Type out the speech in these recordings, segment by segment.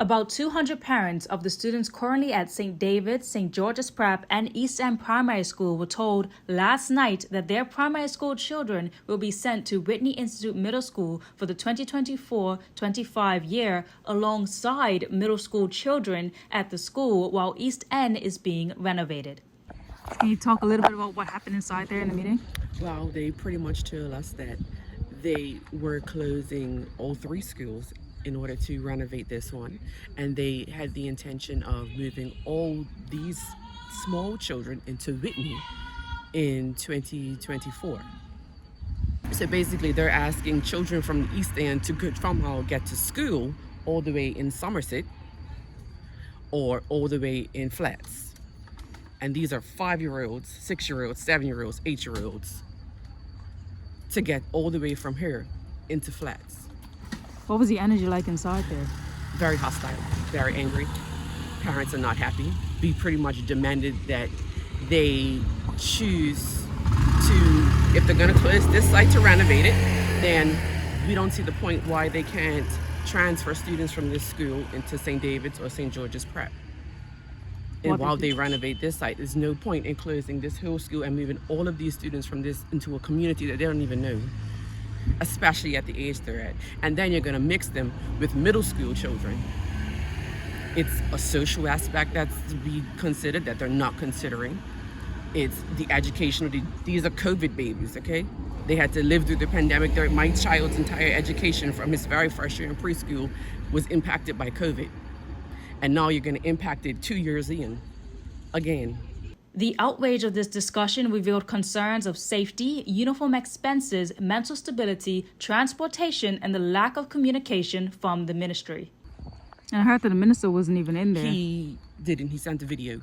About 200 parents of the students currently at St. David's, St. George's Prep, and East End Primary School were told last night that their primary school children will be sent to Whitney Institute Middle School for the 2024-25 year alongside middle school children at the school while East End is being renovated. Can you talk a little bit about what happened inside there in the meeting? Well, they pretty much told us that they were closing all three schools in order to renovate this one, and they had the intention of moving all these small children into Whitney in 2024. So basically they're asking children from the East End to somehow get to school all the way in Somerset or all the way in Flats. And these are 5-year-olds, 6-year-olds, 7-year-olds, 8-year-olds to get all the way from here into Flats. What was the energy like inside there? Very hostile, very angry. Parents are not happy. We pretty much demanded that they choose to, if they're gonna close this site to renovate it, then we don't see the point why they can't transfer students from this school into St. David's or St. George's Prep. And while they renovate this site, there's no point in closing this whole school and moving all of these students from this into a community that they don't even know, especially at the age they're at. And then you're gonna mix them with middle school children. It's a social aspect that's to be considered that they're not considering. It's the education, these are COVID babies, okay? They had to live through the pandemic. My child's entire education from his very first year in preschool was impacted by COVID. And now you're gonna impact it 2 years in, again. The outrage of this discussion revealed concerns of safety, uniform expenses, mental stability, transportation, and the lack of communication from the ministry. And I heard that the minister wasn't even in there. He didn't. He sent a video.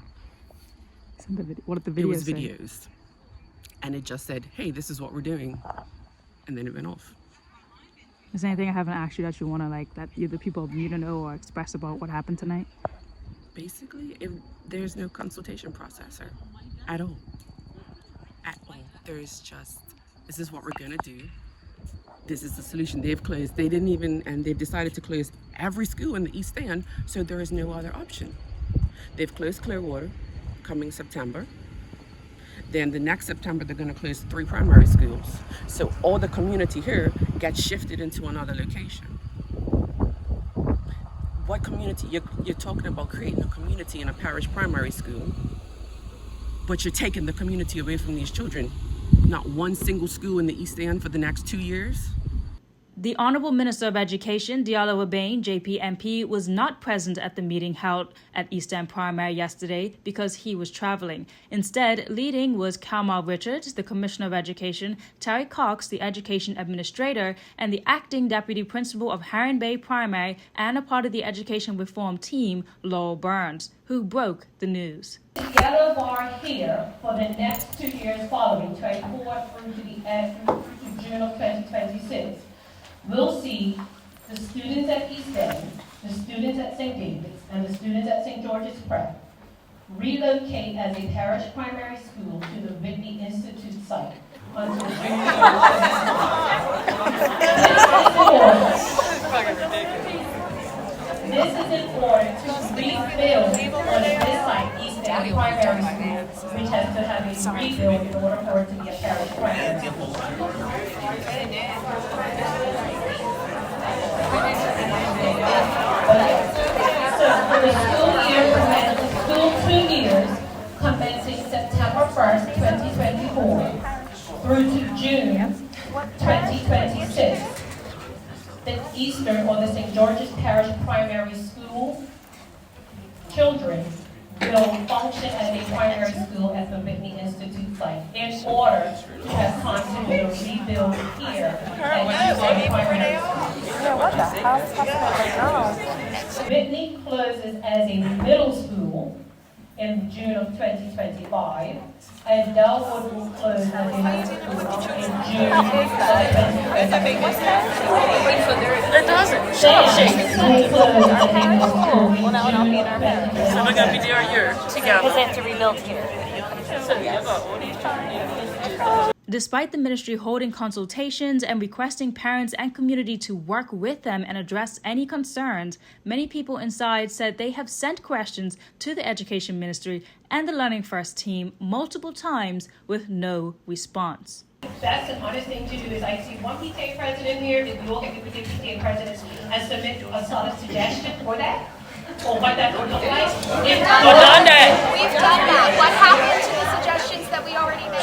What did the video say? It was videos. And it just said, hey, this is what we're doing. And then it went off. Is there anything I haven't asked you that you want to, that the people need to know or express about what happened tonight? Basically, there's no consultation process at all. At all. There's just, this is what we're gonna do. This is the solution. They've closed, they've decided to close every school in the East End, so there is no other option. They've closed Clearwater coming September. Then the next September, they're gonna close 3 primary schools. So all the community here gets shifted into another location. What community? You're talking about creating a community in a parish primary school, but you're taking the community away from these children. Not one single school in the East End for the next 2 years. The Honorable Minister of Education, Diallo Rabain, JPMP, was not present at the meeting held at East End Primary yesterday because he was traveling. Instead, leading was Kamal Richards, the Commissioner of Education, Terry Cox, the Education Administrator, and the Acting Deputy Principal of Heron Bay Primary and a part of the Education Reform Team, Laurel Burns, who broke the news. Together are here for the next 2 years following, 24 through to June of 2026. We'll see the students at East End, the students at St. David's, and the students at St. George's Prep relocate as a parish primary school to the Whitney Institute site until June 2026. This is in order to rebuild on this site, East End Primary School, which has to have a rebuild in order for it to be a parish primary school. So for the school 2 years, commencing September 1st, 2024, through to June 2026, the Eastern or the St. George's Parish Primary School children will function as a primary school at the Whitney Institute site in order to have time to do a rebuild here at East End Primary School. Whitney closes as a middle school in June of 2025, and Dellwood will close as a middle school in June of 2026. It doesn't. Will close as a middle school in June of 2026. So we're going to be there a year together. Because they have to rebuild here. Despite the ministry holding consultations and requesting parents and community to work with them and address any concerns, many people inside said they have sent questions to the education ministry and the Learning First team multiple times with no response. That's an honest thing to do. Is I see one PTA president here. Did we all get with the PTA president and submit a sort of suggestion for that? Or what that would look like? We've done that. What happened to the suggestions that we already made?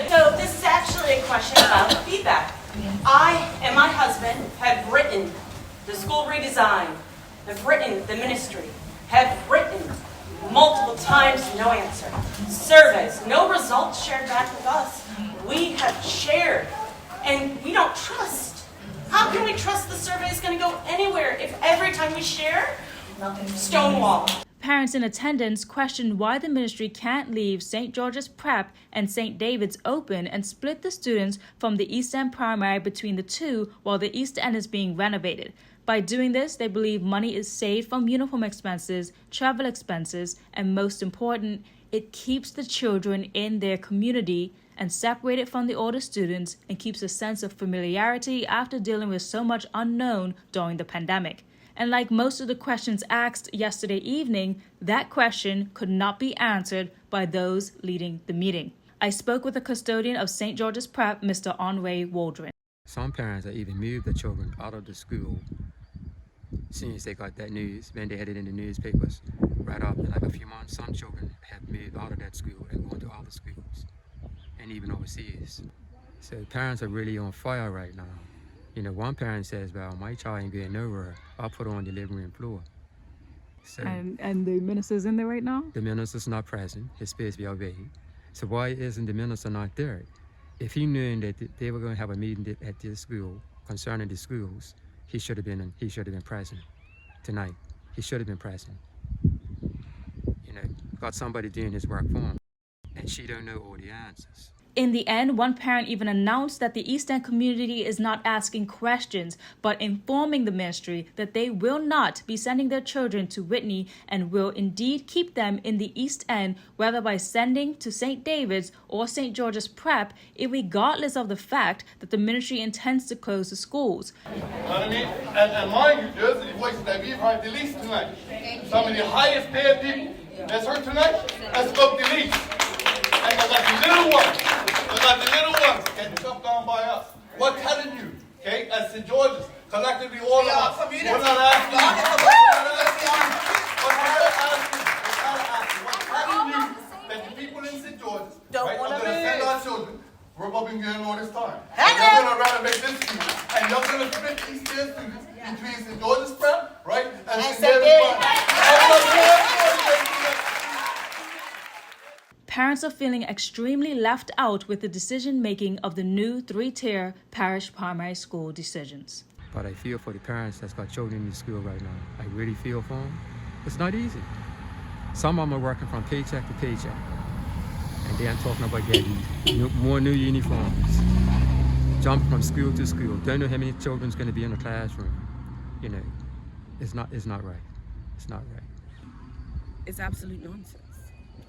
So this is actually a question about feedback. I and my husband have written the school redesign, have written the ministry, have written multiple times, no answer. Surveys, no results shared back with us. We have shared, and we don't trust. How can we trust the survey is going to go anywhere if every time we share, stonewall? Parents in attendance questioned why the ministry can't leave St. George's Prep and St. David's open and split the students from the East End primary between the two while the East End is being renovated. By doing this, they believe money is saved from uniform expenses, travel expenses, and most important, it keeps the children in their community and separated from the older students and keeps a sense of familiarity after dealing with so much unknown during the pandemic. And like most of the questions asked yesterday evening, that question could not be answered by those leading the meeting. I spoke with a custodian of St. George's Prep, Mr. Henri Waldron. Some parents have even moved their children out of the school as soon as they got that news, when they had it in the newspapers. Right after like a few months, some children have moved out of that school and gone to other schools and even overseas. So parents are really on fire right now. You know, one parent says, well, my child ain't going nowhere. I'll put her on the living room floor. So, And the minister's in there right now? the minister's not present. He's supposed to be away. So why isn't the minister not there? If he knew that they were going to have a meeting at this school concerning the schools, he should have been present tonight. He should have been present. You know, got somebody doing his work for him, and she don't know all the answers. In the end, one parent even announced that the East End community is not asking questions, but informing the ministry that they will not be sending their children to Whitney and will indeed keep them in the East End, whether by sending to St. David's or St. George's Prep, regardless of the fact that the ministry intends to close the schools. You know what I mean? And mind you, those are the voices that we've heard the least tonight. Some of the highest paid people that's heard tonight has spoke the least. And they got the little ones. They got the little ones getting chopped down by us. We're telling you, okay, as St. George's, collectively all of us, we're not asking you. We're telling you that the people in St. George's right, are going to send our children. We're been going all this time. And you're going to renovate this school. And you're going to split these students between St. George's Prep, right, and St. David's Prep. Parents are feeling extremely left out with the decision-making of the new 3-tier parish primary school decisions. But I feel for the parents that's got children in the school right now. I really feel for them. It's not easy. Some of them are working from paycheck to paycheck. And then talking about getting more new uniforms. Jumping from school to school. Don't know how many children's going to be in the classroom. You know, it's not right. It's not right. It's absolute nonsense.